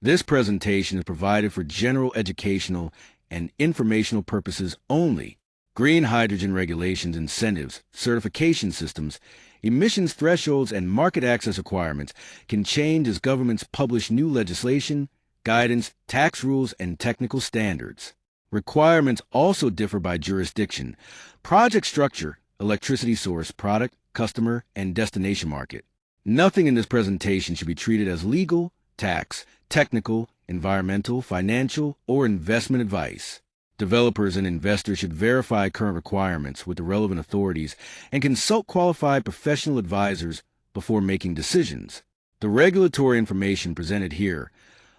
This presentation is provided for general educational and informational purposes only. Green hydrogen regulations, incentives, certification systems, emissions thresholds, and market access requirements can change as governments publish new legislation, guidance, tax rules, and technical standards. Requirements also differ by jurisdiction, project structure, electricity source, product, customer, and destination market. Nothing in this presentation should be treated as legal, tax, technical, environmental, financial, or investment advice. Developers and investors should verify current requirements with the relevant authorities and consult qualified professional advisors before making decisions. The regulatory information presented here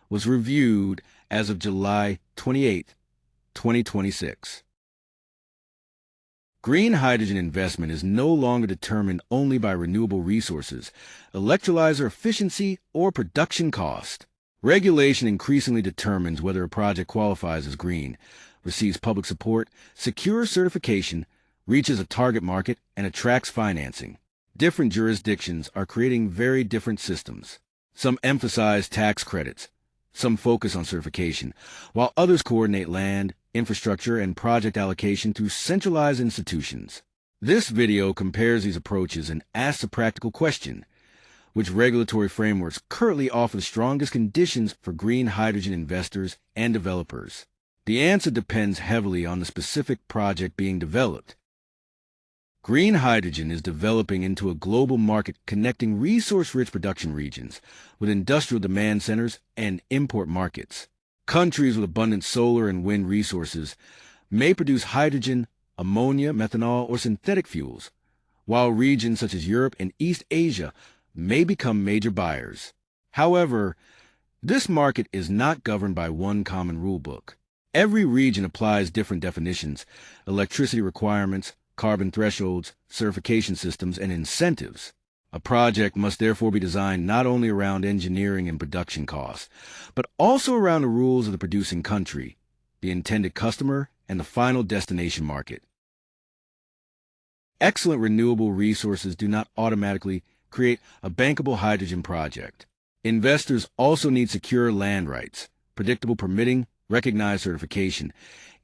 was reviewed as of July 28, 2026. Green hydrogen investment is no longer determined only by renewable resources, electrolyzer efficiency, or production cost. Regulation increasingly determines whether a project qualifies as green, receives public support, secures certification, reaches a target market, and attracts financing. Different jurisdictions are creating very different systems. Some emphasize tax credits, some focus on certification, while others coordinate land, infrastructure, and project allocation through centralized institutions. This video compares these approaches and asks a practical question: which regulatory frameworks currently offer the strongest conditions for green hydrogen investors and developers? The answer depends heavily on the specific project being developed. Green hydrogen is developing into a global market connecting resource-rich production regions with industrial demand centers and import markets. Countries with abundant solar and wind resources may produce hydrogen, ammonia, methanol, or synthetic fuels, while regions such as Europe and East Asia may become major buyers. However, this market is not governed by one common rulebook. Every region applies different definitions, electricity requirements, carbon thresholds, certification systems, and incentives. A project must therefore be designed not only around engineering and production costs, but also around the rules of the producing country, the intended customer, and the final destination market. Excellent renewable resources do not automatically create a bankable hydrogen project. Investors also need secure land rights, predictable permitting, recognized certification,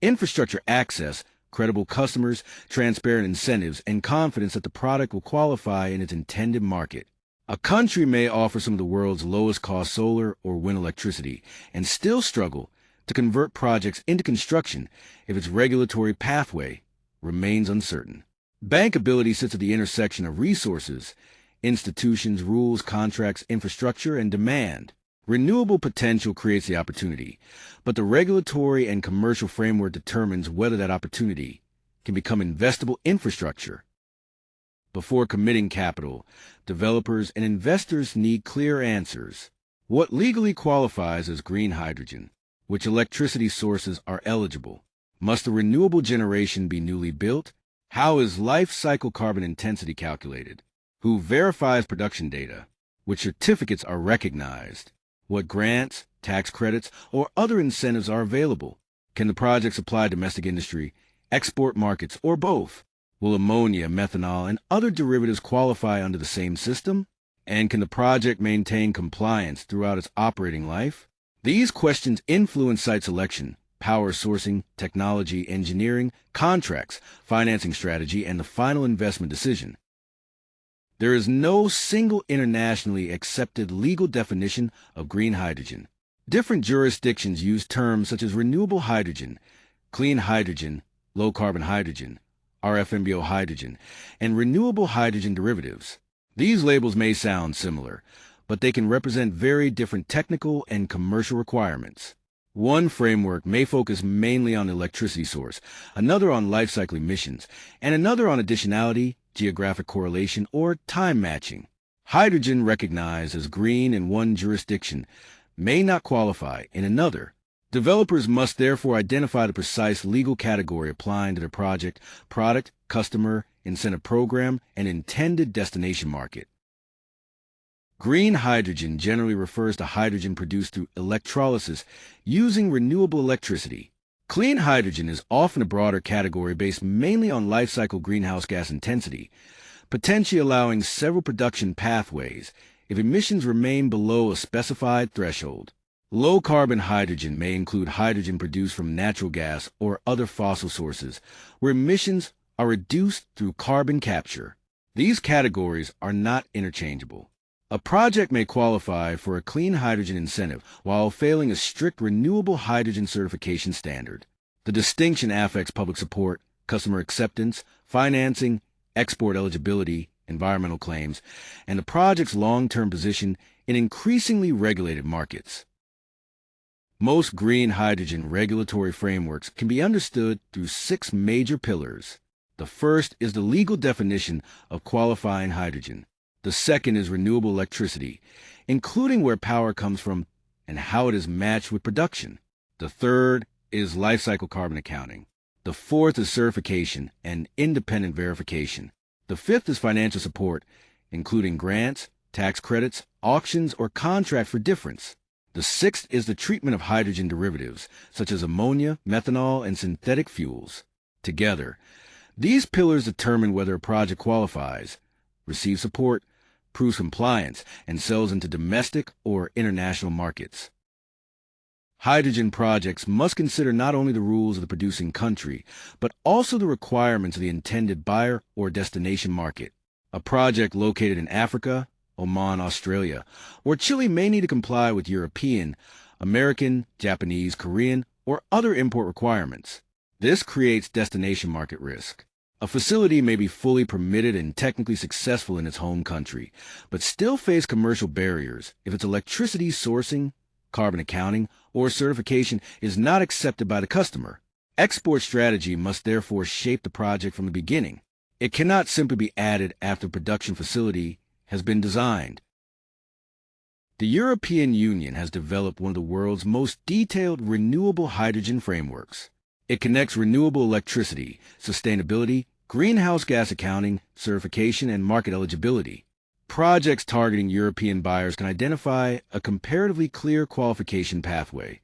infrastructure access, credible customers, transparent incentives, and confidence that the product will qualify in its intended market. A country may offer some of the world's lowest cost solar or wind electricity and still struggle to convert projects into construction if its regulatory pathway remains uncertain. Bankability sits at the intersection of resources, institutions, rules, contracts, infrastructure, and demand. Renewable potential creates the opportunity, but the regulatory and commercial framework determines whether that opportunity can become investable infrastructure. Before committing capital, developers and investors need clear answers. What legally qualifies as green hydrogen? Which electricity sources are eligible? Must the renewable generation be newly built? How is life cycle carbon intensity calculated? Who verifies production data? Which certificates are recognized? What grants, tax credits, or other incentives are available? Can the project supply domestic industry, export markets, or both? Will ammonia, methanol, and other derivatives qualify under the same system? And can the project maintain compliance throughout its operating life? These questions influence site selection, power sourcing, technology, engineering, contracts, financing strategy, and the final investment decision. There is no single internationally accepted legal definition of green hydrogen. Different jurisdictions use terms such as renewable hydrogen, clean hydrogen, low-carbon hydrogen, RFNBO hydrogen, and renewable hydrogen derivatives. These labels may sound similar, but they can represent very different technical and commercial requirements. One framework may focus mainly on the electricity source, another on life cycle emissions, and another on additionality, geographic correlation, or time matching. Hydrogen recognized as green in one jurisdiction may not qualify in another. Developers must therefore identify the precise legal category applying to their project, product, customer, incentive program, and intended destination market. Green hydrogen generally refers to hydrogen produced through electrolysis using renewable electricity. Clean hydrogen is often a broader category based mainly on life cycle greenhouse gas intensity, potentially allowing several production pathways if emissions remain below a specified threshold. Low-carbon hydrogen may include hydrogen produced from natural gas or other fossil sources, where emissions are reduced through carbon capture. These categories are not interchangeable. A project may qualify for a clean hydrogen incentive while failing a strict renewable hydrogen certification standard. The distinction affects public support, customer acceptance, financing, export eligibility, environmental claims, and the project's long-term position in increasingly regulated markets. Most green hydrogen regulatory frameworks can be understood through 6 major pillars. The first is the legal definition of qualifying hydrogen. The second is renewable electricity, including where power comes from and how it is matched with production. The third is lifecycle carbon accounting. The fourth is certification and independent verification. The fifth is financial support, including grants, tax credits, auctions, or contracts for difference. The sixth is the treatment of hydrogen derivatives, such as ammonia, methanol, and synthetic fuels. Together, these pillars determine whether a project qualifies, receives support, proves compliance, and sells into domestic or international markets. Hydrogen projects must consider not only the rules of the producing country, but also the requirements of the intended buyer or destination market. A project located in Africa, Oman, Australia, or Chile may need to comply with European, American, Japanese, Korean, or other import requirements. This creates destination market risk. A facility may be fully permitted and technically successful in its home country, but still face commercial barriers if its electricity sourcing, carbon accounting, or certification is not accepted by the customer. Export strategy must therefore shape the project from the beginning. It cannot simply be added after the production facility has been designed. The European Union has developed one of the world's most detailed renewable hydrogen frameworks. It connects renewable electricity, sustainability, greenhouse gas accounting, certification, and market eligibility. Projects targeting European buyers can identify a comparatively clear qualification pathway,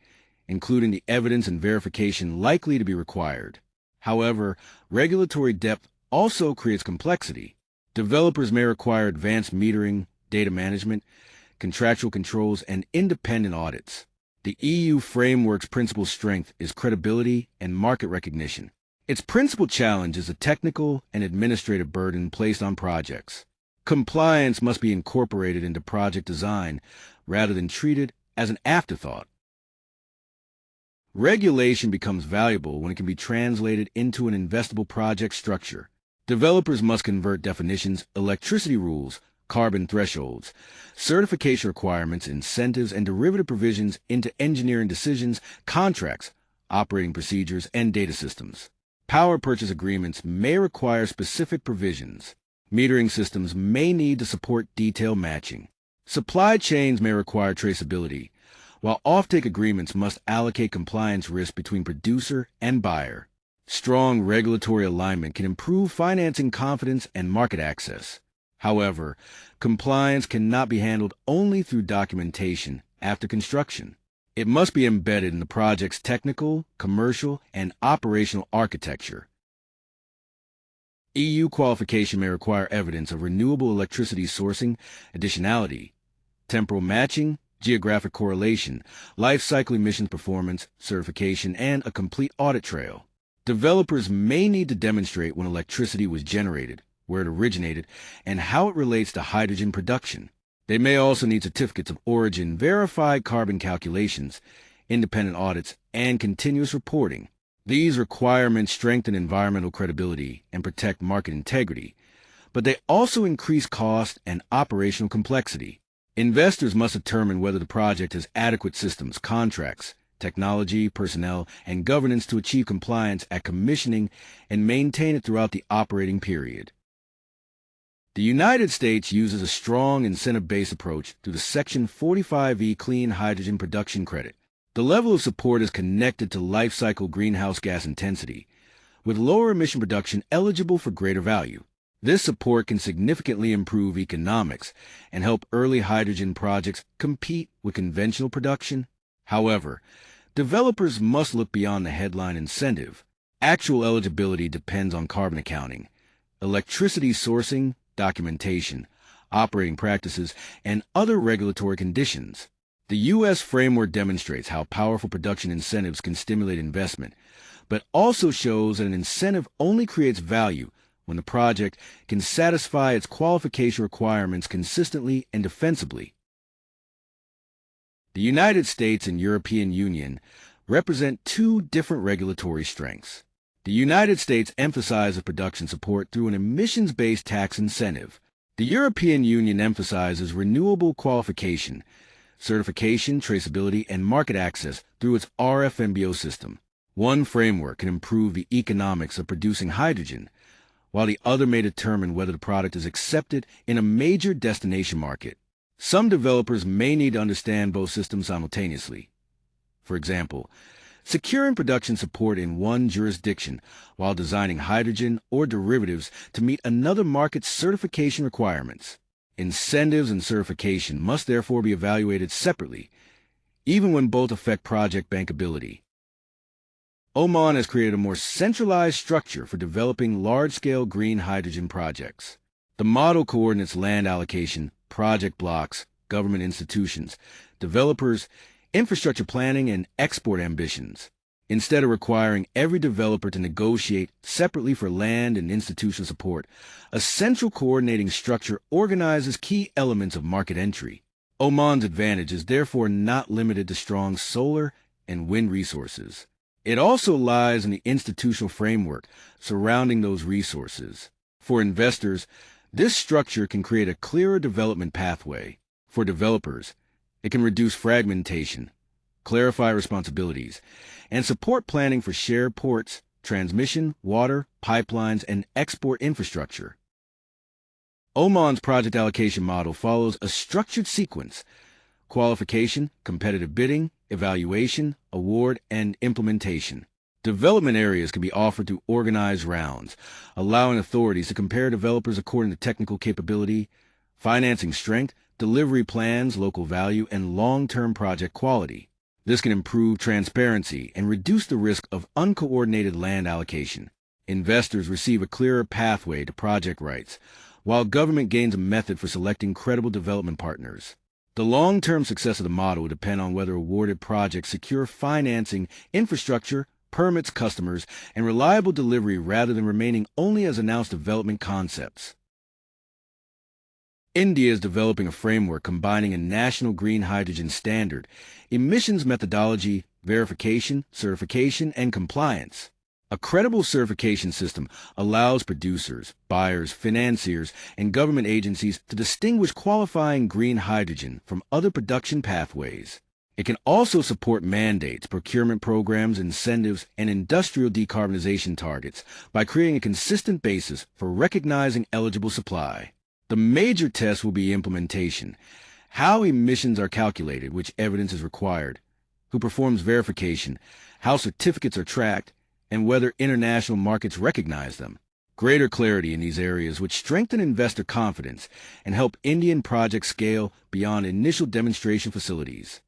including the evidence and verification likely to be required. However, regulatory depth also creates complexity. Developers may require advanced metering, data management, contractual controls, and independent audits. The EU framework's principal strength is credibility and market recognition. Its principal challenge is the technical and administrative burden placed on projects. Compliance must be incorporated into project design rather than treated as an afterthought. Regulation becomes valuable when it can be translated into an investable project structure. Developers must convert definitions, electricity rules, carbon thresholds, certification requirements, incentives, and derivative provisions into engineering decisions, contracts, operating procedures, and data systems. Power purchase agreements may require specific provisions. Metering systems may need to support detail matching. Supply chains may require traceability, while offtake agreements must allocate compliance risk between producer and buyer. Strong regulatory alignment can improve financing confidence and market access. However, compliance cannot be handled only through documentation after construction. It must be embedded in the project's technical, commercial, and operational architecture. EU qualification may require evidence of renewable electricity sourcing, additionality, temporal matching, geographic correlation, life cycle emissions performance, certification, and a complete audit trail. Developers may need to demonstrate when electricity was generated, where it originated, and how it relates to hydrogen production. They may also need certificates of origin, verified carbon calculations, independent audits, and continuous reporting. These requirements strengthen environmental credibility and protect market integrity, but they also increase cost and operational complexity. Investors must determine whether the project has adequate systems, contracts, technology, personnel, and governance to achieve compliance at commissioning and maintain it throughout the operating period. The United States uses a strong incentive-based approach through the Section 45E Clean Hydrogen Production Credit. The level of support is connected to life cycle greenhouse gas intensity, with lower emission production eligible for greater value. This support can significantly improve economics and help early hydrogen projects compete with conventional production. However, developers must look beyond the headline incentive. Actual eligibility depends on carbon accounting, electricity sourcing, documentation, operating practices, and other regulatory conditions. The U.S. framework demonstrates how powerful production incentives can stimulate investment, but also shows that an incentive only creates value when the project can satisfy its qualification requirements consistently and defensively. The United States and European Union represent two different regulatory strengths. The United States emphasizes production support through an emissions-based tax incentive. The European Union emphasizes renewable qualification, certification, traceability, and market access through its RFNBO system. One framework can improve the economics of producing hydrogen, while the other may determine whether the product is accepted in a major destination market. Some developers may need to understand both systems simultaneously. For example, securing production support in one jurisdiction while designing hydrogen or derivatives to meet another market's certification requirements. Incentives and certification must therefore be evaluated separately, even when both affect project bankability. Oman has created a more centralized structure for developing large-scale green hydrogen projects. The model coordinates land allocation, project blocks, government institutions, developers, infrastructure planning, and export ambitions. Instead of requiring every developer to negotiate separately for land and institutional support, a central coordinating structure organizes key elements of market entry. Oman's advantage is therefore not limited to strong solar and wind resources. It also lies in the institutional framework surrounding those resources. For investors, this structure can create a clearer development pathway. For developers, it can reduce fragmentation, clarify responsibilities, and support planning for shared ports, transmission, water, pipelines, and export infrastructure. Oman's project allocation model follows a structured sequence: qualification, competitive bidding, evaluation, award, and implementation. Development areas can be offered through organized rounds, allowing authorities to compare developers according to technical capability, financing strength, delivery plans, local value, and long-term project quality. This can improve transparency and reduce the risk of uncoordinated land allocation. Investors receive a clearer pathway to project rights, while government gains a method for selecting credible development partners. The long-term success of the model will depend on whether awarded projects secure financing, infrastructure, permits, customers, and reliable delivery rather than remaining only as announced development concepts. India is developing a framework combining a national green hydrogen standard, emissions methodology, verification, certification, and compliance. A credible certification system allows producers, buyers, financiers, and government agencies to distinguish qualifying green hydrogen from other production pathways. It can also support mandates, procurement programs, incentives, and industrial decarbonization targets by creating a consistent basis for recognizing eligible supply. The major test will be implementation: how emissions are calculated, which evidence is required, who performs verification, how certificates are tracked, and whether international markets recognize them. Greater clarity in these areas would strengthen investor confidence and help Indian projects scale beyond initial demonstration facilities.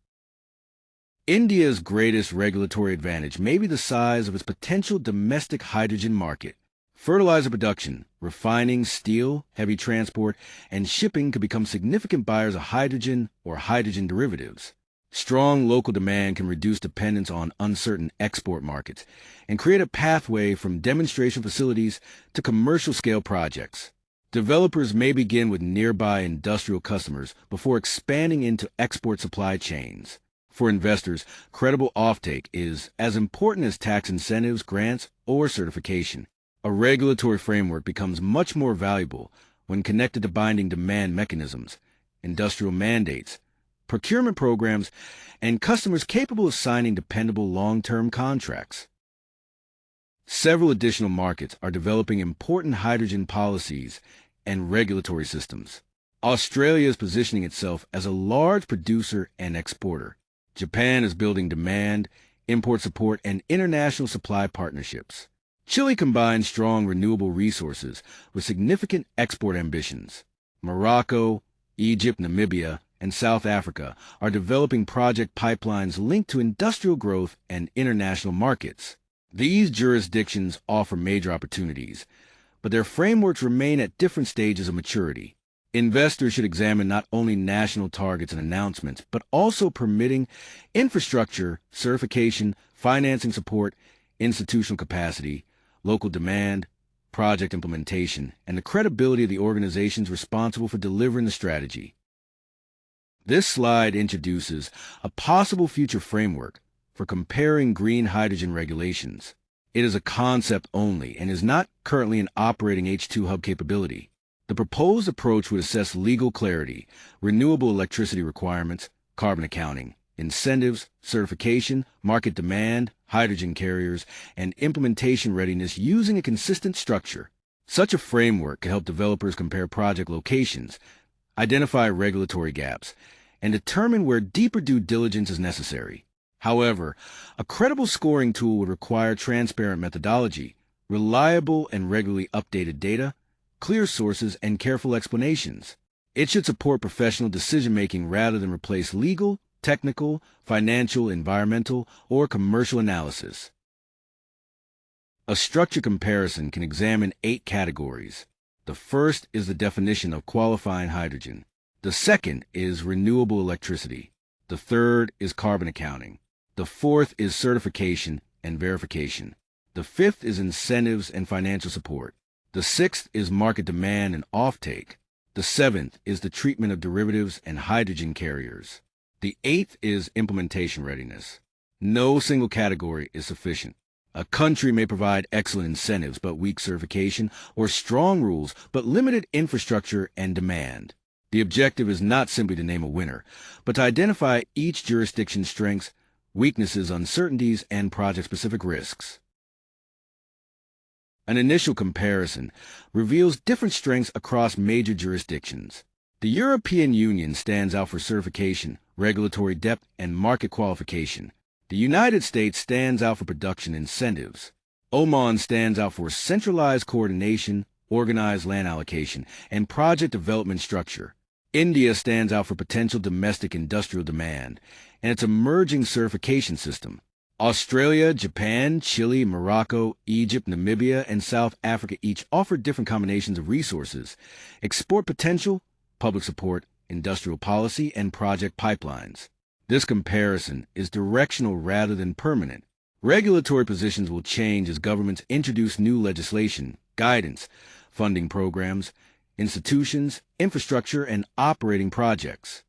India's greatest regulatory advantage may be the size of its potential domestic hydrogen market. Fertilizer production, refining, steel, heavy transport, and shipping could become significant buyers of hydrogen or hydrogen derivatives. Strong local demand can reduce dependence on uncertain export markets and create a pathway from demonstration facilities to commercial-scale projects. Developers may begin with nearby industrial customers before expanding into export supply chains. For investors, credible offtake is as important as tax incentives, grants, or certification. A regulatory framework becomes much more valuable when connected to binding demand mechanisms, industrial mandates, procurement programs, and customers capable of signing dependable long-term contracts. Several additional markets are developing important hydrogen policies and regulatory systems. Australia is positioning itself as a large producer and exporter. Japan is building demand, import support, and international supply partnerships. Chile combines strong renewable resources with significant export ambitions. Morocco, Egypt, Namibia, and South Africa are developing project pipelines linked to industrial growth and international markets. These jurisdictions offer major opportunities, but their frameworks remain at different stages of maturity. Investors should examine not only national targets and announcements, but also permitting, infrastructure, certification, financing support, institutional capacity, local demand, project implementation, and the credibility of the organizations responsible for delivering the strategy. This slide introduces a possible future framework for comparing green hydrogen regulations. It is a concept only and is not currently an operating H2 hub capability. The proposed approach would assess legal clarity, renewable electricity requirements, carbon accounting, incentives, certification, market demand, hydrogen carriers, and implementation readiness using a consistent structure. Such a framework can help developers compare project locations, identify regulatory gaps, and determine where deeper due diligence is necessary. However, a credible scoring tool would require transparent methodology, reliable and regularly updated data, clear sources, and careful explanations. It should support professional decision-making rather than replace legal, technical, financial, environmental, or commercial analysis. A structured comparison can examine 8 categories. The first is the definition of qualifying hydrogen. The second is renewable electricity. The third is carbon accounting. The fourth is certification and verification. The fifth is incentives and financial support. The sixth is market demand and offtake. The seventh is the treatment of derivatives and hydrogen carriers. The eighth is implementation readiness. No single category is sufficient. A country may provide excellent incentives but weak certification, or strong rules but limited infrastructure and demand. The objective is not simply to name a winner, but to identify each jurisdiction's strengths, weaknesses, uncertainties, and project-specific risks. An initial comparison reveals different strengths across major jurisdictions. The European Union stands out for certification, regulatory depth, and market qualification. The United States stands out for production incentives. Oman stands out for centralized coordination, organized land allocation, and project development structure. India stands out for potential domestic industrial demand and its emerging certification system. Australia, Japan, Chile, Morocco, Egypt, Namibia, and South Africa each offer different combinations of resources, export potential, public support, industrial policy, and project pipelines. This comparison is directional rather than permanent. Regulatory positions will change as governments introduce new legislation, guidance, funding programs, institutions, infrastructure, and operating projects.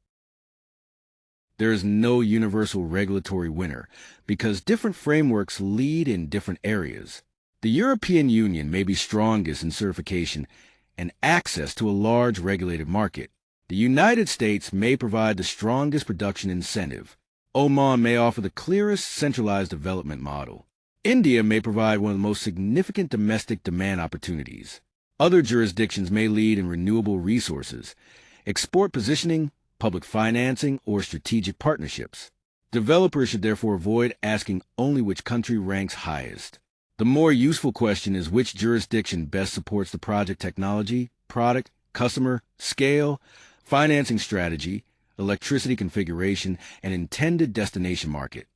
There is no universal regulatory winner because different frameworks lead in different areas. The European Union may be strongest in certification and access to a large regulated market. The United States may provide the strongest production incentive. Oman may offer the clearest centralized development model. India may provide one of the most significant domestic demand opportunities. Other jurisdictions may lead in renewable resources, export positioning, public financing, or strategic partnerships. Developers should therefore avoid asking only which country ranks highest. The more useful question is which jurisdiction best supports the project technology, product, customer, scale, financing strategy, electricity configuration, and intended destination market.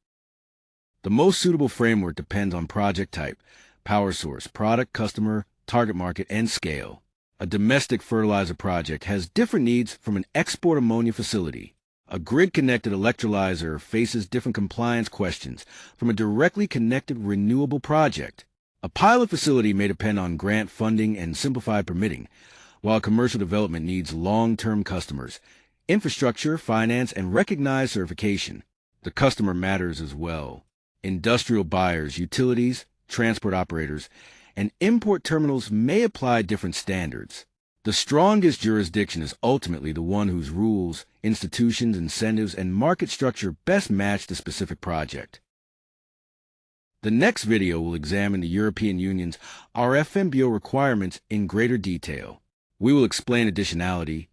The most suitable framework depends on project type, power source, product, customer, target market, and scale. A domestic fertilizer project has different needs from an export ammonia facility. A grid-connected electrolyzer faces different compliance questions from a directly connected renewable project. A pilot facility may depend on grant funding and simplified permitting, while commercial development needs long-term customers, infrastructure, finance, and recognized certification. The customer matters as well. Industrial buyers, utilities, transport operators, and import terminals may apply different standards. The strongest jurisdiction is ultimately the one whose rules, institutions, incentives, and market structure best match the specific project. The next video will examine the European Union's RFNBO requirements in greater detail. We will explain additionality,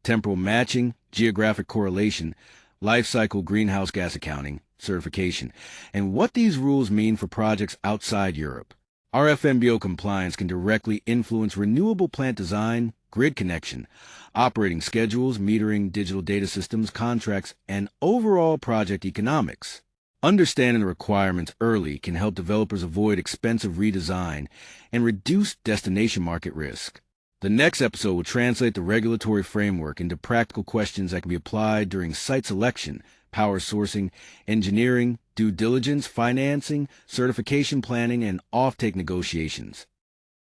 temporal matching, geographic correlation, lifecycle greenhouse gas accounting, certification, and what these rules mean for projects outside Europe. RFNBO compliance can directly influence renewable plant design, grid connection, operating schedules, metering, digital data systems, contracts, and overall project economics. Understanding the requirements early can help developers avoid expensive redesign and reduce destination market risk. The next episode will translate the regulatory framework into practical questions that can be applied during site selection, power sourcing, engineering, due diligence, financing, certification planning, and offtake negotiations.